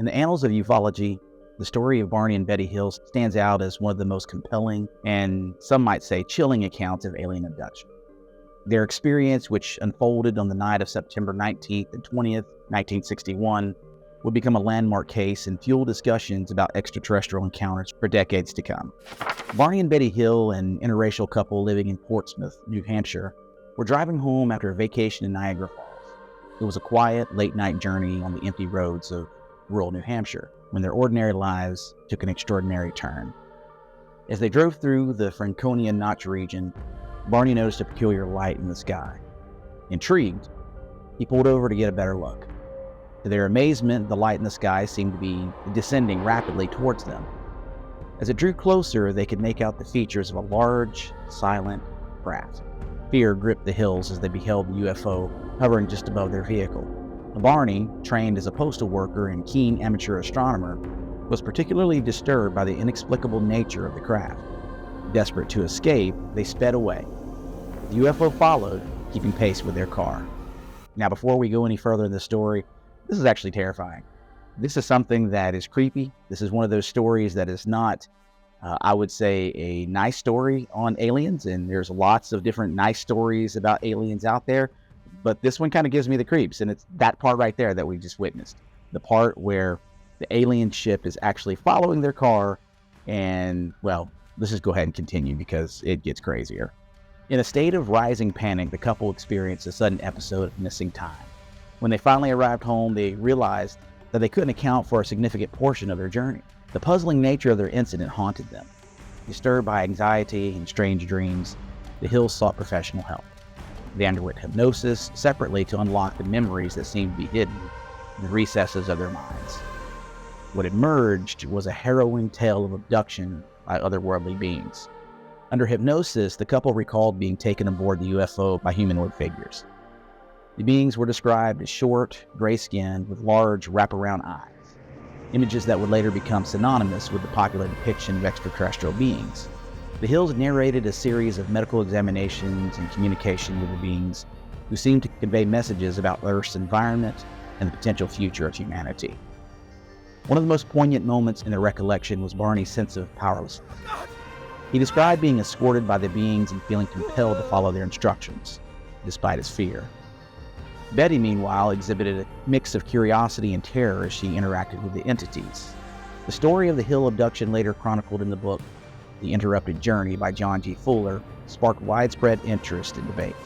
In the annals of ufology, the story of Barney and Betty Hill stands out as one of the most compelling and, some might say, chilling accounts of alien abduction. Their experience, which unfolded on the night of September 19th and 20th, 1961, would become a landmark case and fuel discussions about extraterrestrial encounters for decades to come. Barney and Betty Hill, an interracial couple living in Portsmouth, New Hampshire, were driving home after a vacation in Niagara Falls. It was a quiet, late-night journey on the empty roads of rural New Hampshire when their ordinary lives took an extraordinary turn. As they drove through the Franconia Notch region, Barney noticed a peculiar light in the sky. Intrigued, he pulled over to get a better look. To their amazement, the light in the sky seemed to be descending rapidly towards them. As it drew closer, they could make out the features of a large, silent craft. Fear gripped the Hills as they beheld the UFO hovering just above their vehicle. Barney, trained as a postal worker and keen amateur astronomer, was particularly disturbed by the inexplicable nature of the craft. Desperate to escape, they sped away. The UFO followed, keeping pace with their car. Now, before we go any further in the story, this is actually terrifying. This is something that is creepy. This is one of those stories that is not, I would say, a nice story on aliens, and there's lots of different nice stories about aliens out there, but this one kind of gives me the creeps, and it's that part right there that we just witnessed. The part where the alien ship is actually following their car, and, well, let's just go ahead and continue because it gets crazier. In a state of rising panic, the couple experienced a sudden episode of missing time. When they finally arrived home, they realized that they couldn't account for a significant portion of their journey. The puzzling nature of their incident haunted them. Disturbed by anxiety and strange dreams, the Hills sought professional help. They underwent hypnosis separately to unlock the memories that seemed to be hidden in the recesses of their minds. What emerged was a harrowing tale of abduction by otherworldly beings. Under hypnosis, the couple recalled being taken aboard the UFO by humanoid figures. The beings were described as short, gray-skinned, with large, wraparound eyes, images that would later become synonymous with the popular depiction of extraterrestrial beings. The Hills narrated a series of medical examinations and communication with the beings, who seemed to convey messages about Earth's environment and the potential future of humanity. One of the most poignant moments in their recollection was Barney's sense of powerlessness. He described being escorted by the beings and feeling compelled to follow their instructions, despite his fear. Betty, meanwhile, exhibited a mix of curiosity and terror as she interacted with the entities. The story of the Hill abduction, later chronicled in the book The Interrupted Journey by John G. Fuller, sparked widespread interest and debate.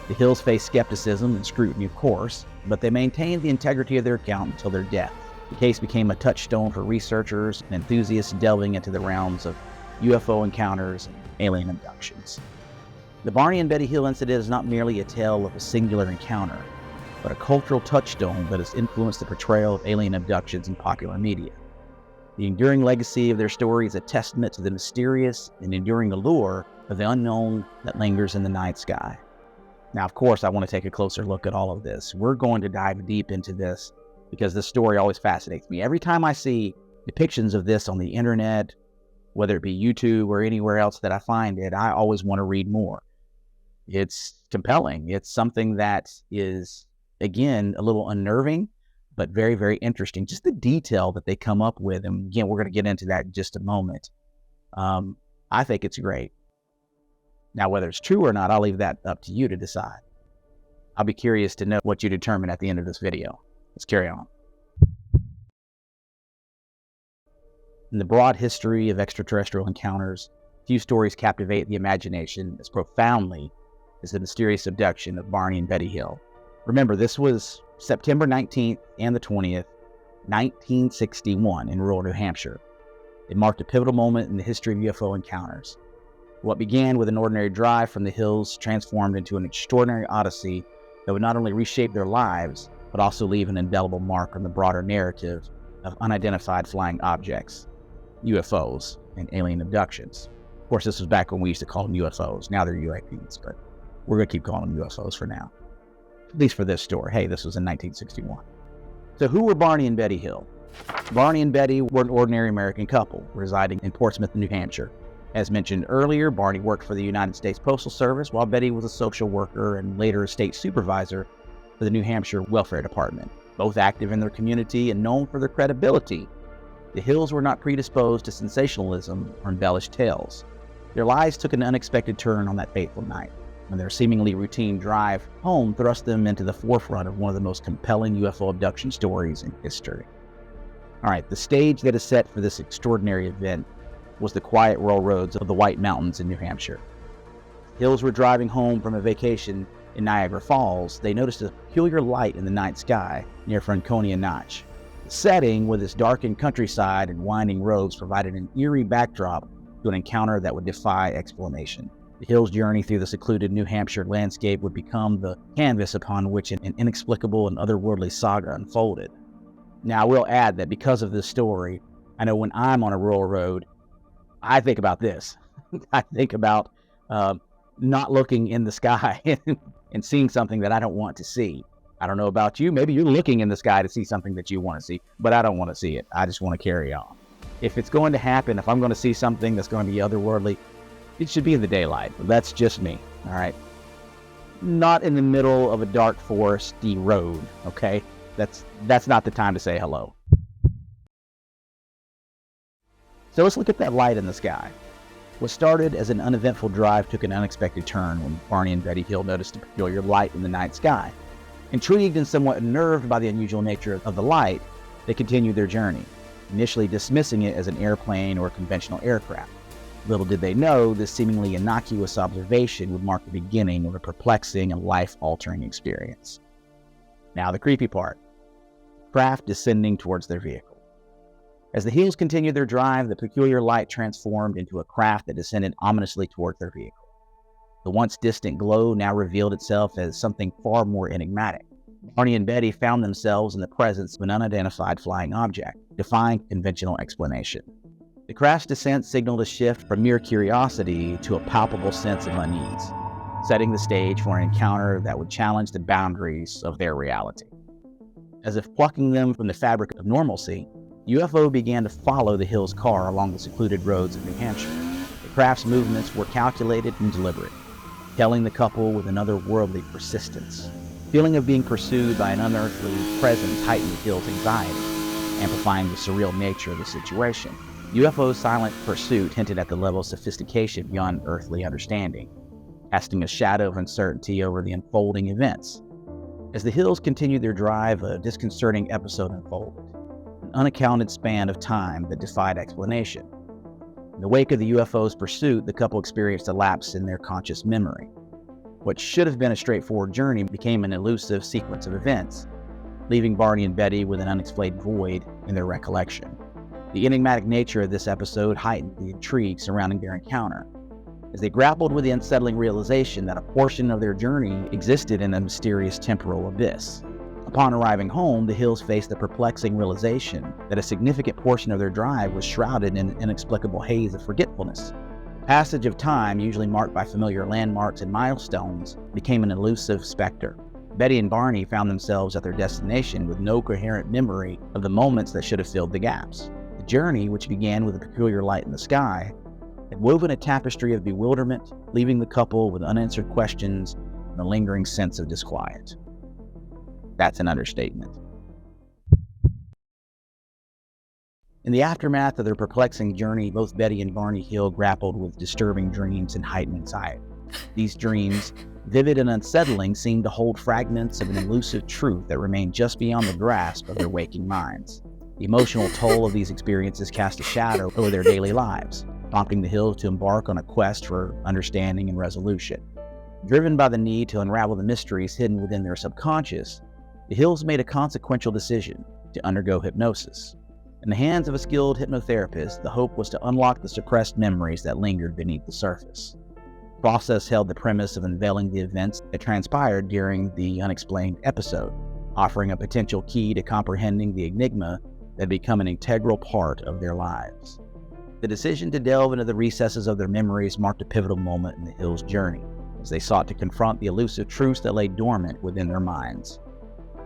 The Hills faced skepticism and scrutiny, of course, but they maintained the integrity of their account until their death. The case became a touchstone for researchers and enthusiasts delving into the realms of UFO encounters and alien abductions. The Barney and Betty Hill incident is not merely a tale of a singular encounter, but a cultural touchstone that has influenced the portrayal of alien abductions in popular media. The enduring legacy of their story is a testament to the mysterious and enduring allure of the unknown that lingers in the night sky. Now, of course, I want to take a closer look at all of this. We're going to dive deep into this because this story always fascinates me. Every time I see depictions of this on the internet, whether it be YouTube or anywhere else that I find it, I always want to read more. It's compelling. It's something that is, again, a little unnerving, but very, very interesting. Just the detail that they come up with. And again, we're going to get into that in just a moment. I think it's great. Now, whether it's true or not, I'll leave that up to you to decide. I'll be curious to know what you determine at the end of this video. Let's carry on. In the broad history of extraterrestrial encounters, few stories captivate the imagination as profoundly as the mysterious abduction of Barney and Betty Hill. Remember, this was September 19th and the 20th, 1961 in rural New Hampshire. It marked a pivotal moment in the history of UFO encounters. What began with an ordinary drive from the Hills transformed into an extraordinary odyssey that would not only reshape their lives, but also leave an indelible mark on the broader narrative of unidentified flying objects, UFOs, and alien abductions. Of course, this was back when we used to call them UFOs. Now they're UAPs, but we're going to keep calling them UFOs for now. At least for this story. Hey, this was in 1961. So who were Barney and Betty Hill? Barney and Betty were an ordinary American couple residing in Portsmouth, New Hampshire. As mentioned earlier, Barney worked for the United States Postal Service, while Betty was a social worker and later a state supervisor for the New Hampshire Welfare Department. Both active in their community and known for their credibility, the Hills were not predisposed to sensationalism or embellished tales. Their lives took an unexpected turn on that fateful night, when their seemingly routine drive home thrust them into the forefront of one of the most compelling UFO abduction stories in history. All right, the stage that is set for this extraordinary event was the quiet rural roads of the White Mountains in New Hampshire. Hills were driving home from a vacation in Niagara Falls. They noticed a peculiar light in the night sky near Franconia Notch. The setting, with its darkened countryside and winding roads, provided an eerie backdrop to an encounter that would defy explanation. The Hills' journey through the secluded New Hampshire landscape would become the canvas upon which an inexplicable and otherworldly saga unfolded. Now, I will add that because of this story, I know when I'm on a rural road, I think about this. I think about not looking in the sky and seeing something that I don't want to see. I don't know about you. Maybe you're looking in the sky to see something that you want to see, but I don't want to see it. I just want to carry on. If it's going to happen, if I'm going to see something that's going to be otherworldly, it should be in the daylight. That's just me, all right? Not in the middle of a dark foresty road, okay? That's not the time to say hello. So let's look at that light in the sky. What started as an uneventful drive took an unexpected turn when Barney and Betty Hill noticed a peculiar light in the night sky. Intrigued and somewhat unnerved by the unusual nature of the light, they continued their journey, initially dismissing it as an airplane or conventional aircraft. Little did they know this seemingly innocuous observation would mark the beginning of a perplexing and life-altering experience. Now the creepy part. Craft descending towards their vehicle. As the Hills continued their drive, the peculiar light transformed into a craft that descended ominously toward their vehicle. The once distant glow now revealed itself as something far more enigmatic. Barney and Betty found themselves in the presence of an unidentified flying object, defying conventional explanation. The craft's descent signaled a shift from mere curiosity to a palpable sense of unease, setting the stage for an encounter that would challenge the boundaries of their reality. As if plucking them from the fabric of normalcy, UFO began to follow the Hills' car along the secluded roads of New Hampshire. The craft's movements were calculated and deliberate, telling the couple with an otherworldly persistence. The feeling of being pursued by an unearthly presence heightened Hill's anxiety, amplifying the surreal nature of the situation. UFO's silent pursuit hinted at the level of sophistication beyond earthly understanding, casting a shadow of uncertainty over the unfolding events. As the Hills continued their drive, a disconcerting episode unfolded, an unaccounted span of time that defied explanation. In the wake of the UFO's pursuit, the couple experienced a lapse in their conscious memory. What should have been a straightforward journey became an elusive sequence of events, leaving Barney and Betty with an unexplained void in their recollection. The enigmatic nature of this episode heightened the intrigue surrounding their encounter, as they grappled with the unsettling realization that a portion of their journey existed in a mysterious temporal abyss. Upon arriving home, the Hills faced the perplexing realization that a significant portion of their drive was shrouded in an inexplicable haze of forgetfulness. The passage of time, usually marked by familiar landmarks and milestones, became an elusive specter. Betty and Barney found themselves at their destination with no coherent memory of the moments that should have filled the gaps. The journey, which began with a peculiar light in the sky, had woven a tapestry of bewilderment, leaving the couple with unanswered questions and a lingering sense of disquiet. That's an understatement. In the aftermath of their perplexing journey, both Betty and Barney Hill grappled with disturbing dreams and heightened anxiety. These dreams, vivid and unsettling, seemed to hold fragments of an elusive truth that remained just beyond the grasp of their waking minds. The emotional toll of these experiences cast a shadow over their daily lives, prompting the Hills to embark on a quest for understanding and resolution. Driven by the need to unravel the mysteries hidden within their subconscious, the Hills made a consequential decision to undergo hypnosis. In the hands of a skilled hypnotherapist, the hope was to unlock the suppressed memories that lingered beneath the surface. The process held the premise of unveiling the events that transpired during the unexplained episode, offering a potential key to comprehending the enigma that had become an integral part of their lives. The decision to delve into the recesses of their memories marked a pivotal moment in the Hills' journey, as they sought to confront the elusive truths that lay dormant within their minds.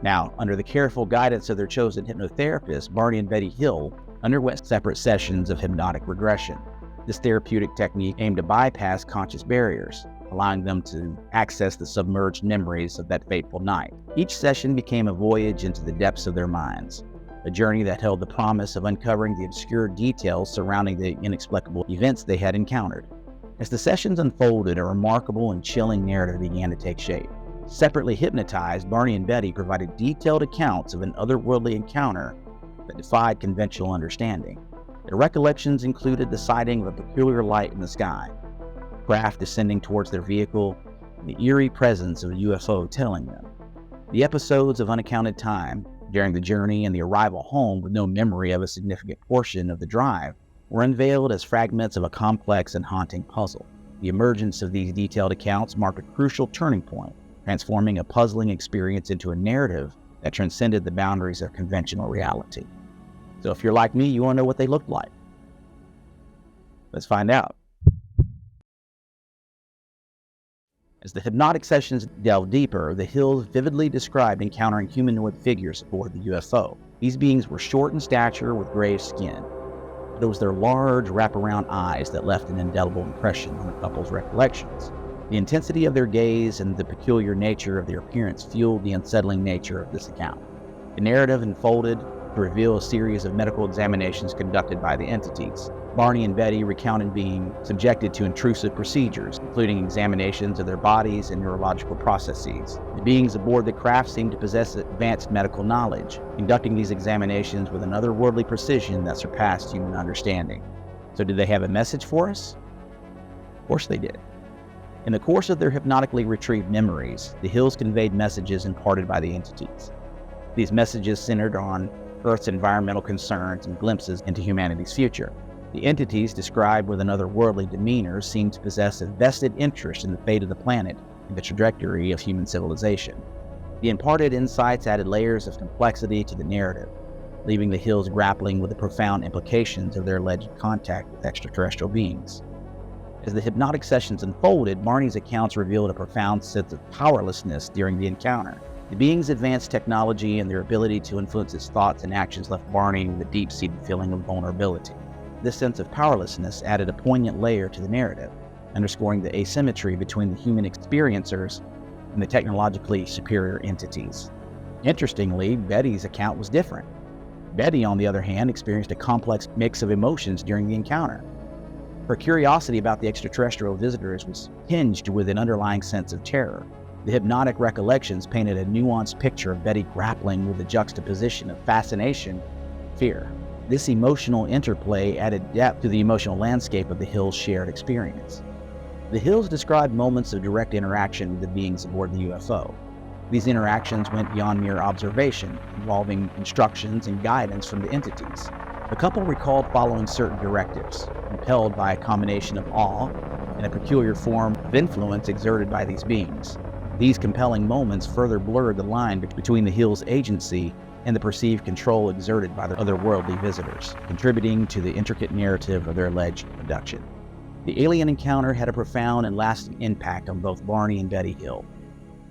Now, under the careful guidance of their chosen hypnotherapist, Barney and Betty Hill underwent separate sessions of hypnotic regression. This therapeutic technique aimed to bypass conscious barriers, allowing them to access the submerged memories of that fateful night. Each session became a voyage into the depths of their minds, a journey that held the promise of uncovering the obscure details surrounding the inexplicable events they had encountered. As the sessions unfolded, a remarkable and chilling narrative began to take shape. Separately hypnotized, Barney and Betty provided detailed accounts of an otherworldly encounter that defied conventional understanding. Their recollections included the sighting of a peculiar light in the sky, craft descending towards their vehicle, and the eerie presence of a UFO tailing them. The episodes of unaccounted time during the journey and the arrival home, with no memory of a significant portion of the drive, were unveiled as fragments of a complex and haunting puzzle. The emergence of these detailed accounts marked a crucial turning point, transforming a puzzling experience into a narrative that transcended the boundaries of conventional reality. So if you're like me, you want to know what they looked like. Let's find out. As the hypnotic sessions delved deeper, the Hills vividly described encountering humanoid figures aboard the UFO. These beings were short in stature with grayish skin. It was their large, wraparound eyes that left an indelible impression on the couple's recollections. The intensity of their gaze and the peculiar nature of their appearance fueled the unsettling nature of this account. The narrative unfolded to reveal a series of medical examinations conducted by the entities. Barney and Betty recounted being subjected to intrusive procedures, including examinations of their bodies and neurological processes. The beings aboard the craft seemed to possess advanced medical knowledge, conducting these examinations with an otherworldly precision that surpassed human understanding. So did they have a message for us? Of course they did. In the course of their hypnotically retrieved memories, the Hills conveyed messages imparted by the entities. These messages centered on Earth's environmental concerns and glimpses into humanity's future. The entities, described with an otherworldly demeanor, seemed to possess a vested interest in the fate of the planet and the trajectory of human civilization. The imparted insights added layers of complexity to the narrative, leaving the Hills grappling with the profound implications of their alleged contact with extraterrestrial beings. As the hypnotic sessions unfolded, Barney's accounts revealed a profound sense of powerlessness during the encounter. The being's advanced technology and their ability to influence his thoughts and actions left Barney with a deep-seated feeling of vulnerability. This sense of powerlessness added a poignant layer to the narrative, underscoring the asymmetry between the human experiencers and the technologically superior entities. Interestingly, Betty's account was different. Betty, on the other hand, experienced a complex mix of emotions during the encounter. Her curiosity about the extraterrestrial visitors was tinged with an underlying sense of terror. The hypnotic recollections painted a nuanced picture of Betty grappling with the juxtaposition of fascination and fear. This emotional interplay added depth to the emotional landscape of the Hills' shared experience. The Hills described moments of direct interaction with the beings aboard the UFO. These interactions went beyond mere observation, involving instructions and guidance from the entities. The couple recalled following certain directives, impelled by a combination of awe and a peculiar form of influence exerted by these beings. These compelling moments further blurred the line between the Hills' agency and the perceived control exerted by their otherworldly visitors, contributing to the intricate narrative of their alleged abduction. The alien encounter had a profound and lasting impact on both Barney and Betty Hill.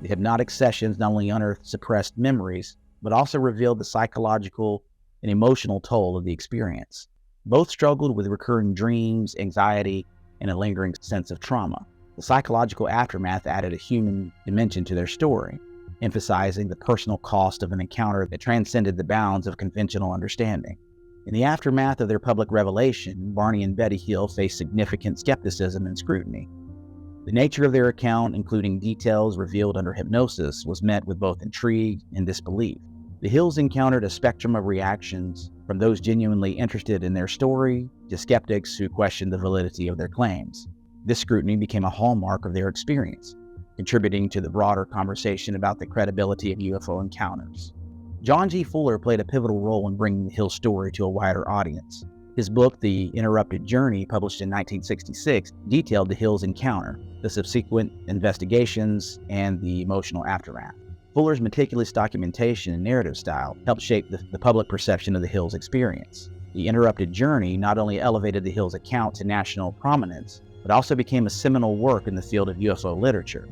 The hypnotic sessions not only unearthed suppressed memories, but also revealed the psychological and emotional toll of the experience. Both struggled with recurring dreams, anxiety, and a lingering sense of trauma. The psychological aftermath added a human dimension to their story, emphasizing the personal cost of an encounter that transcended the bounds of conventional understanding. In the aftermath of their public revelation, Barney and Betty Hill faced significant skepticism and scrutiny. The nature of their account, including details revealed under hypnosis, was met with both intrigue and disbelief. The Hills encountered a spectrum of reactions, from those genuinely interested in their story to skeptics who questioned the validity of their claims. This scrutiny became a hallmark of their experience, contributing to the broader conversation about the credibility of UFO encounters. John G. Fuller played a pivotal role in bringing the Hills story to a wider audience. His book, The Interrupted Journey, published in 1966, detailed the Hills encounter, the subsequent investigations, and the emotional aftermath. Fuller's meticulous documentation and narrative style helped shape the public perception of the Hills experience. The Interrupted Journey not only elevated the Hills account to national prominence, but also became a seminal work in the field of UFO literature,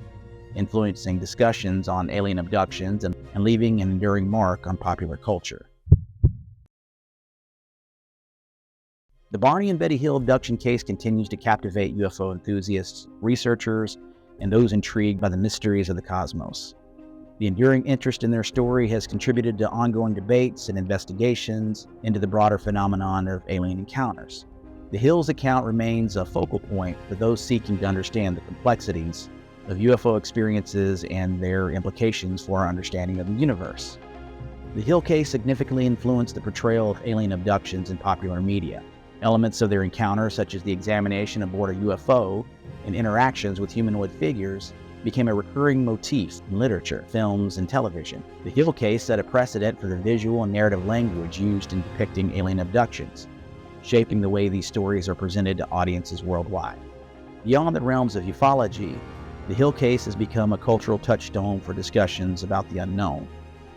influencing discussions on alien abductions and leaving an enduring mark on popular culture. The Barney and Betty Hill abduction case continues to captivate UFO enthusiasts, researchers, and those intrigued by the mysteries of the cosmos. The enduring interest in their story has contributed to ongoing debates and investigations into the broader phenomenon of alien encounters. The Hills account remains a focal point for those seeking to understand the complexities of UFO experiences and their implications for our understanding of the universe. The Hill case significantly influenced the portrayal of alien abductions in popular media. Elements of their encounter, such as the examination aboard a UFO and interactions with humanoid figures, became a recurring motif in literature, films, and television. The Hill case set a precedent for the visual and narrative language used in depicting alien abductions, shaping the way these stories are presented to audiences worldwide. Beyond the realms of ufology, the Hill case has become a cultural touchstone for discussions about the unknown.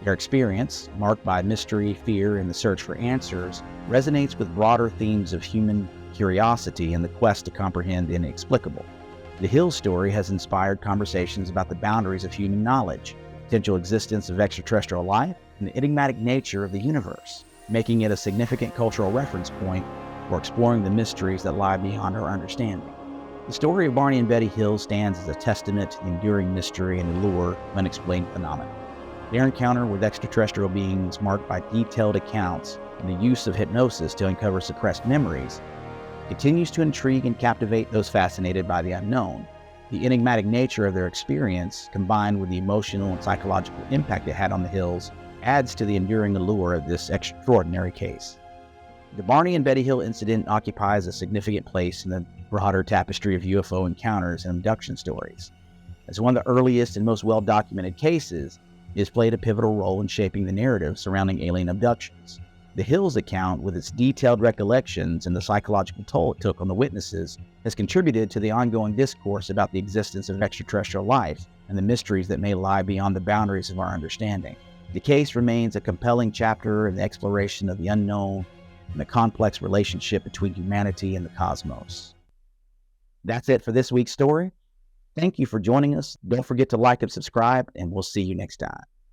Their experience, marked by mystery, fear, and the search for answers, resonates with broader themes of human curiosity and the quest to comprehend the inexplicable. The Hill story has inspired conversations about the boundaries of human knowledge, potential existence of extraterrestrial life, and the enigmatic nature of the universe, making it a significant cultural reference point for exploring the mysteries that lie beyond our understanding. The story of Barney and Betty Hill stands as a testament to the enduring mystery and allure of unexplained phenomena. Their encounter with extraterrestrial beings, marked by detailed accounts and the use of hypnosis to uncover suppressed memories, continues to intrigue and captivate those fascinated by the unknown. The enigmatic nature of their experience, combined with the emotional and psychological impact it had on the Hills, adds to the enduring allure of this extraordinary case. The Barney and Betty Hill incident occupies a significant place in the broader tapestry of UFO encounters and abduction stories. As one of the earliest and most well-documented cases, it has played a pivotal role in shaping the narrative surrounding alien abductions. The Hills account, with its detailed recollections and the psychological toll it took on the witnesses, has contributed to the ongoing discourse about the existence of extraterrestrial life and the mysteries that may lie beyond the boundaries of our understanding. The case remains a compelling chapter in the exploration of the unknown and the complex relationship between humanity and the cosmos. That's it for this week's story. Thank you for joining us. Don't forget to like and subscribe, and we'll see you next time.